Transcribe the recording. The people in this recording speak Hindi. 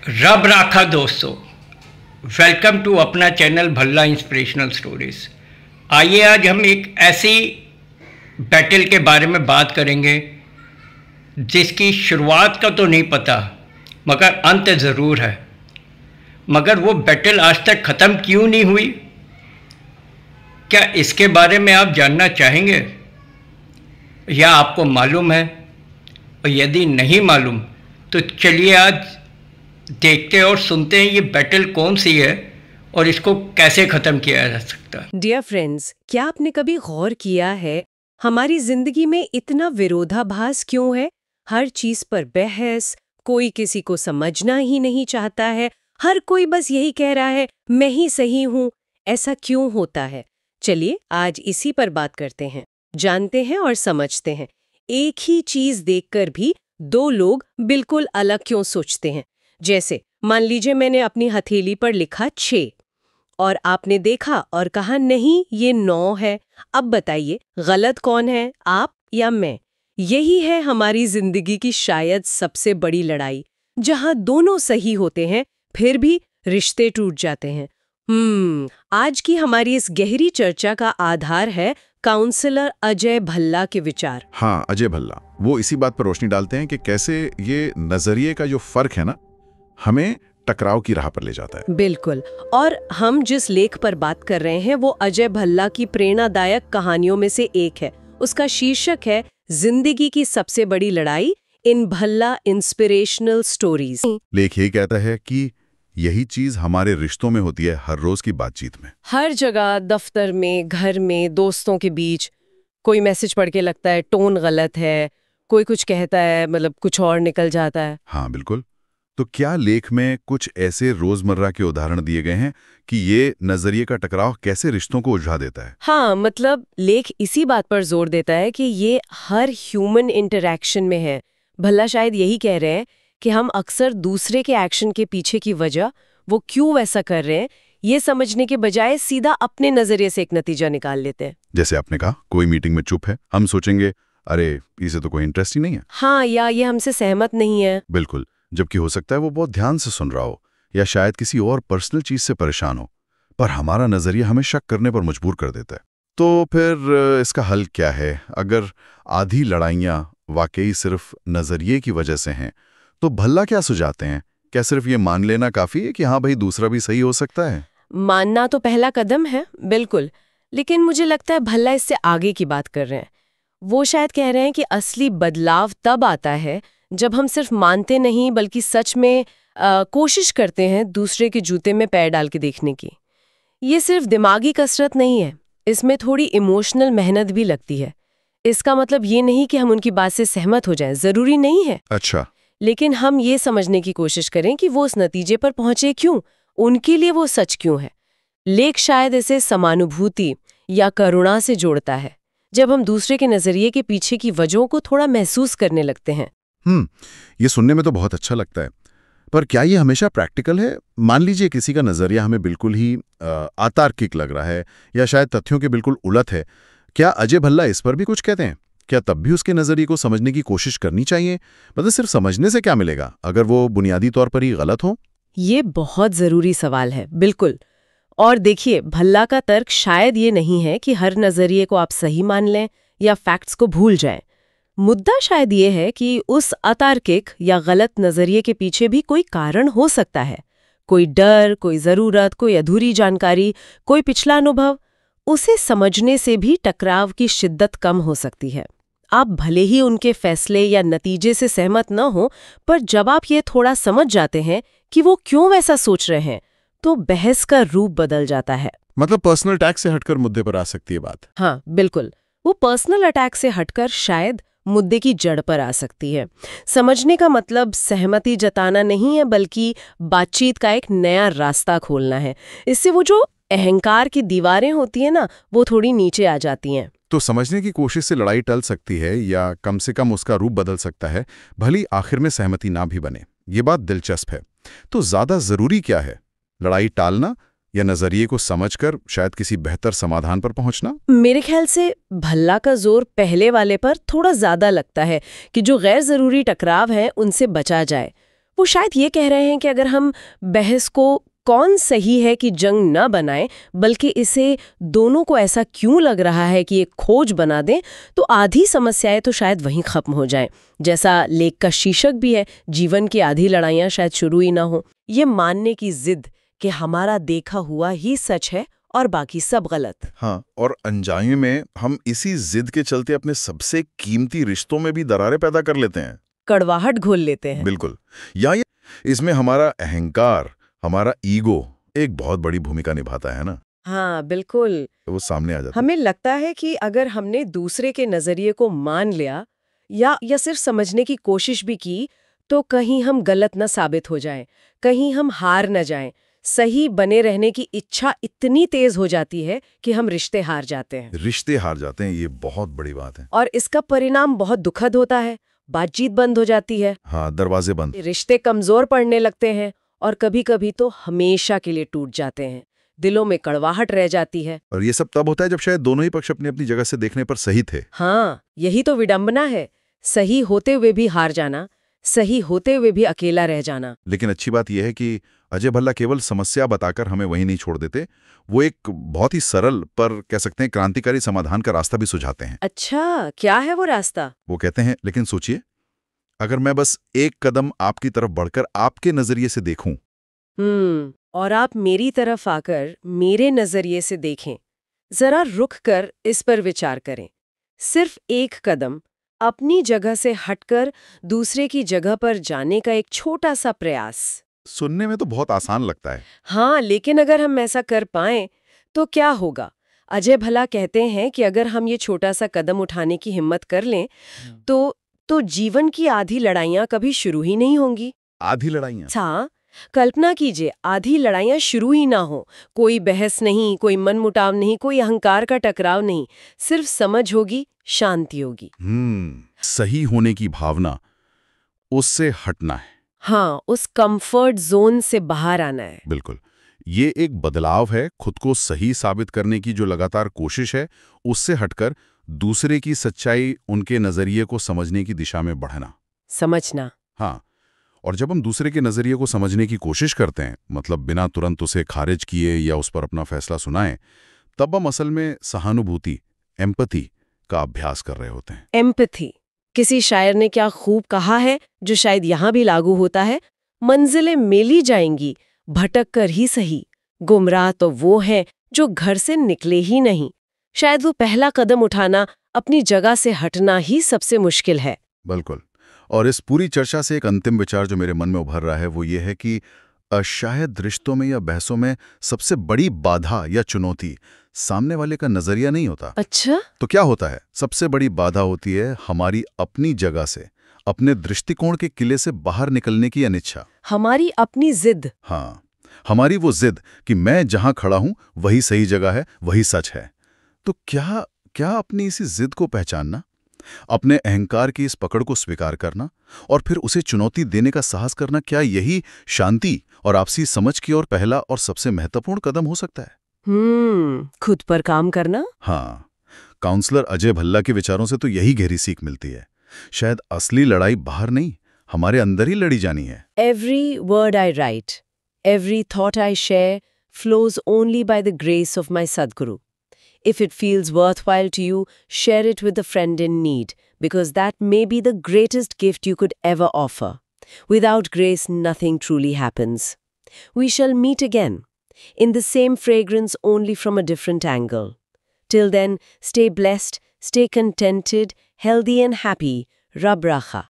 रब राखा दोस्तों, वेलकम टू अपना चैनल भल्ला इंस्पिरेशनल स्टोरीज। आइए आज हम एक ऐसी बैटल के बारे में बात करेंगे जिसकी शुरुआत का तो नहीं पता मगर अंत ज़रूर है। मगर वो बैटल आज तक ख़त्म क्यों नहीं हुई, क्या इसके बारे में आप जानना चाहेंगे या आपको मालूम है? और यदि नहीं मालूम तो चलिए आज देखते और सुनते हैं ये बैटल कौन सी है और इसको कैसे ख़त्म किया जा सकता है। डियर फ्रेंड्स, क्या आपने कभी गौर किया है हमारी जिंदगी में इतना विरोधाभास क्यों है? हर चीज पर बहस, कोई किसी को समझना ही नहीं चाहता है, हर कोई बस यही कह रहा है मैं ही सही हूँ। ऐसा क्यों होता है? चलिए आज इसी पर बात करते हैं, जानते हैं और समझते हैं एक ही चीज देखकर भी दो लोग बिल्कुल अलग क्यों सोचते हैं। जैसे मान लीजिए मैंने अपनी हथेली पर लिखा 6 और आपने देखा और कहा नहीं ये 9 है। अब बताइए गलत कौन है, आप या मैं? यही है हमारी जिंदगी की शायद सबसे बड़ी लड़ाई, जहां दोनों सही होते हैं फिर भी रिश्ते टूट जाते हैं। आज की हमारी इस गहरी चर्चा का आधार है काउंसलर अजय भल्ला के विचार। हाँ, अजय भल्ला वो इसी बात पर रोशनी डालते हैं कि कैसे ये नजरिए का जो फर्क है ना, हमें टकराव की राह पर ले जाता है। बिल्कुल। और हम जिस लेख पर बात कर रहे हैं वो अजय भल्ला की प्रेरणादायक कहानियों में से एक है। उसका शीर्षक है जिंदगी की सबसे बड़ी लड़ाई, इन भल्ला इंस्पिरेशनल स्टोरीज। लेख ये कहता है कि यही चीज हमारे रिश्तों में होती है, हर रोज की बातचीत में, हर जगह, दफ्तर में, घर में, दोस्तों के बीच। कोई मैसेज पढ़ के लगता है टोन गलत है, कोई कुछ कहता है मतलब कुछ और निकल जाता है। हाँ बिल्कुल। तो क्या लेख में कुछ ऐसे रोजमर्रा के उदाहरण दिए गए हैं कि ये नजरिए का टकराव कैसे रिश्तों को उलझा देता है? हाँ, मतलब लेख इसी बात पर जोर देता है कि ये हर ह्यूमन इंटरैक्शन में है। भल्ला शायद यही कह रहे हैं कि हम अक्सर दूसरे के एक्शन के पीछे की वजह, वो क्यों वैसा कर रहे हैं, ये समझने के बजाय सीधा अपने नजरिए से एक नतीजा निकाल लेते हैं। जैसे आपने कहा कोई मीटिंग में चुप है, हम सोचेंगे अरे इसे तो कोई इंटरेस्ट ही नहीं है। हाँ, या ये हमसे सहमत नहीं है। बिल्कुल, जबकि हो सकता है वो बहुत ध्यान से सुन रहा हो या शायद किसी और पर्सनल चीज से परेशान हो, पर हमारा नजरिया हमें शक करने पर मजबूर कर देता है। तो फिर इसका हल क्या है? अगर आधी लड़ाइयाँ वाकई सिर्फ नजरिए की वजह से हैं, तो भल्ला क्या सुझाते हैं? क्या सिर्फ ये मान लेना काफी है कि हाँ भाई दूसरा भी सही हो सकता है? मानना तो पहला कदम है, बिल्कुल, लेकिन मुझे लगता है भल्ला इससे आगे की बात कर रहे हैं। वो शायद कह रहे हैं कि असली बदलाव तब आता है जब हम सिर्फ मानते नहीं बल्कि सच में कोशिश करते हैं दूसरे के जूते में पैर डाल के देखने की। ये सिर्फ दिमागी कसरत नहीं है, इसमें थोड़ी इमोशनल मेहनत भी लगती है। इसका मतलब ये नहीं कि हम उनकी बात से सहमत हो जाएं, जरूरी नहीं है। अच्छा। लेकिन हम ये समझने की कोशिश करें कि वो उस नतीजे पर पहुंचे क्यों, उनके लिए वो सच क्यों है। लेख शायद इसे समानुभूति या करुणा से जोड़ता है, जब हम दूसरे के नजरिए के पीछे की वजहों को थोड़ा महसूस करने लगते हैं। ये सुनने में तो बहुत अच्छा लगता है, पर क्या ये हमेशा प्रैक्टिकल है? मान लीजिए किसी का नजरिया हमें बिल्कुल ही अतार्किक लग रहा है या शायद तथ्यों के बिल्कुल उलट है, क्या अजय भल्ला इस पर भी कुछ कहते हैं? क्या तब भी उसके नजरिए को समझने की कोशिश करनी चाहिए? मतलब सिर्फ समझने से क्या मिलेगा अगर वो बुनियादी तौर पर ही गलत हो? ये बहुत जरूरी सवाल है, बिल्कुल। और देखिए, भल्ला का तर्क शायद ये नहीं है कि हर नजरिए को आप सही मान लें या फैक्ट्स को भूल जाएं। मुद्दा शायद ये है कि उस अतार्किक या गलत नजरिए के पीछे भी कोई कारण हो सकता है। कोई डर, कोई जरूरत, कोई अधूरी जानकारी, कोई पिछला अनुभव। उसे समझने से भी टकराव की शिद्दत कम हो सकती है। आप भले ही उनके फैसले या नतीजे से सहमत न हो, पर जब आप ये थोड़ा समझ जाते हैं कि वो क्यों वैसा सोच रहे हैं, तो बहस का रूप बदल जाता है। मतलब पर्सनल अटैक से हटकर मुद्दे पर आ सकती है बात। हाँ बिल्कुल, वो पर्सनल अटैक से हटकर शायद मुद्दे की जड़ पर आ सकती है। समझने का मतलब सहमति जताना नहीं है, बल्कि बातचीत का एक नया रास्ता खोलना है। इससे वो जो अहंकार की दीवारें होती है ना, वो थोड़ी नीचे आ जाती हैं। तो समझने की कोशिश से लड़ाई टल सकती है या कम से कम उसका रूप बदल सकता है, भली आखिर में सहमति ना भी बने। ये बात दिलचस्प है। तो ज्यादा जरूरी क्या है, लड़ाई टालना या नजरिए को समझकर शायद किसी बेहतर समाधान पर पहुंचना? मेरे ख्याल से भल्ला का जोर पहले वाले पर थोड़ा ज्यादा लगता है कि जो गैर जरूरी टकराव है उनसे बचा जाए। वो शायद ये कह रहे हैं कि अगर हम बहस को कौन सही है कि जंग न बनाएं, बल्कि इसे दोनों को ऐसा क्यों लग रहा है कि एक खोज बना दें, तो आधी समस्याएं तो शायद वहीं खत्म हो जाएं। जैसा लेख का शीर्षक भी है, जीवन की आधी लड़ाइयां शायद शुरू ही ना हो। ये मानने की जिद कि हमारा देखा हुआ ही सच है और बाकी सब गलत। हाँ, और अनजाने में हम इसी जिद के चलते अपने सबसे कीमती रिश्तों में भी दरारें पैदा कर लेते हैं, कड़वाहट घोल लेते हैं। बिल्कुल। या ये इसमें हमारा अहंकार, हमारा ईगो एक बहुत बड़ी भूमिका निभाता है ना। हाँ, बिल्कुल। वो सामने आ जाता है। हमें लगता है कि अगर हमने दूसरे के नजरिए को मान लिया या सिर्फ समझने की कोशिश भी की, तो कहीं हम गलत न साबित हो जाएं, कहीं हम हार न जाएं। सही बने रहने की इच्छा इतनी तेज हो जाती है कि हम रिश्ते हार जाते हैं। रिश्ते हार जाते हैं, ये बहुत बड़ी बात है। और इसका परिणाम बहुत दुखद होता है। बातचीत बंद हो जाती है, हाँ, दरवाजे बंद। रिश्ते कमजोर पड़ने लगते हैं और कभी-कभी तो हमेशा के लिए टूट जाते हैं। दिलों में कड़वाहट रह जाती है। और ये सब तब होता है जब शायद दोनों ही पक्ष अपनी अपनी जगह से देखने पर सही थे। हाँ, यही तो विडंबना है। सही होते हुए भी हार जाना, सही होते हुए भी अकेला रह जाना। लेकिन अच्छी बात यह है कि अजय भल्ला केवल समस्या बताकर हमें वहीं नहीं छोड़ देते, वो एक बहुत ही सरल पर कह सकते हैं क्रांतिकारी समाधान का रास्ता भी सुझाते हैं। अच्छा, क्या है वो रास्ता? वो कहते हैं, लेकिन सोचिए, अगर मैं बस एक कदम आपकी तरफ बढ़कर आपके नजरिए से देखूं, और आप मेरी तरफ आकर मेरे नजरिए से देखें, जरा रुक कर इस पर विचार करें। सिर्फ एक कदम अपनी जगह से हटकर दूसरे की जगह पर जाने का एक छोटा सा प्रयास। सुनने में तो बहुत आसान लगता है। हाँ, लेकिन अगर हम ऐसा कर पाएं तो क्या होगा? अजय भल्ला कहते हैं कि अगर हम ये छोटा सा कदम उठाने की हिम्मत कर लें तो जीवन की आधी लड़ाइयां कभी शुरू ही नहीं होंगी। आधी लड़ाइयां? हाँ, कल्पना कीजिए, आधी लड़ाइयां शुरू ही ना हो। कोई बहस नहीं, कोई मनमुटाव नहीं, कोई अहंकार का टकराव नहीं, सिर्फ समझ होगी, शांति होगी। सही होने की भावना, उससे हटना है। हाँ, उस कंफर्ट जोन से बाहर आना है। बिल्कुल, ये एक बदलाव है। खुद को सही साबित करने की जो लगातार कोशिश है, उससे हटकर दूसरे की सच्चाई, उनके नजरिए को समझने की दिशा में बढ़ना। समझना। हाँ, और जब हम दूसरे के नजरिए को समझने की कोशिश करते हैं, मतलब बिना तुरंत उसे खारिज किए या उस पर अपना फैसला सुनाएं, तब हम असल में सहानुभूति, एम्पैथी का अभ्यास कर रहे होते हैं। एम्पैथी, किसी शायर ने क्या खूब कहा है, जो शायद यहाँ भी लागू होता है। मंजिलें मिली जाएंगी, भटक कर ही सही। गुमराह तो वो है जो घर से निकले ही नहीं। शायद वो पहला कदम उठाना, अपनी जगह से हटना ही सबसे मुश्किल है। बिल्कुल। और इस पूरी चर्चा से एक अंतिम विचार जो मेरे मन में उभर रहा है, वो ये है कि शायद रिश्तों में या बहसों में सबसे बड़ी बाधा या चुनौती सामने वाले का नजरिया नहीं होता। अच्छा? तो क्या होता है? सबसे बड़ी बाधा होती है हमारी अपनी जगह से, अपने दृष्टिकोण के किले से बाहर निकलने की अनिच्छा। हमारी अपनी जिद। हाँ, हमारी वो जिद कि मैं जहां खड़ा हूं वही सही जगह है, वही सच है। तो क्या अपनी इसी जिद को पहचानना, अपने अहंकार की इस पकड़ को स्वीकार करना और फिर उसे चुनौती देने का साहस करना, क्या यही शांति और आपसी समझ की ओर पहला और सबसे महत्वपूर्ण कदम हो सकता है? खुद पर काम करना। हाँ, काउंसलर अजय भल्ला के विचारों से तो यही गहरी सीख मिलती है। शायद असली लड़ाई बाहर नहीं, हमारे अंदर ही लड़ी जानी है। Every word I write, every thought I share flows only by the grace of my Sadguru. If it feels worthwhile to you, share it with a friend in need, because that may be the greatest gift you could ever offer. Without grace, nothing truly happens. We shall meet again, in the same fragrance, only from a different angle. Till then, stay blessed, stay contented, healthy and happy. Rab Racha.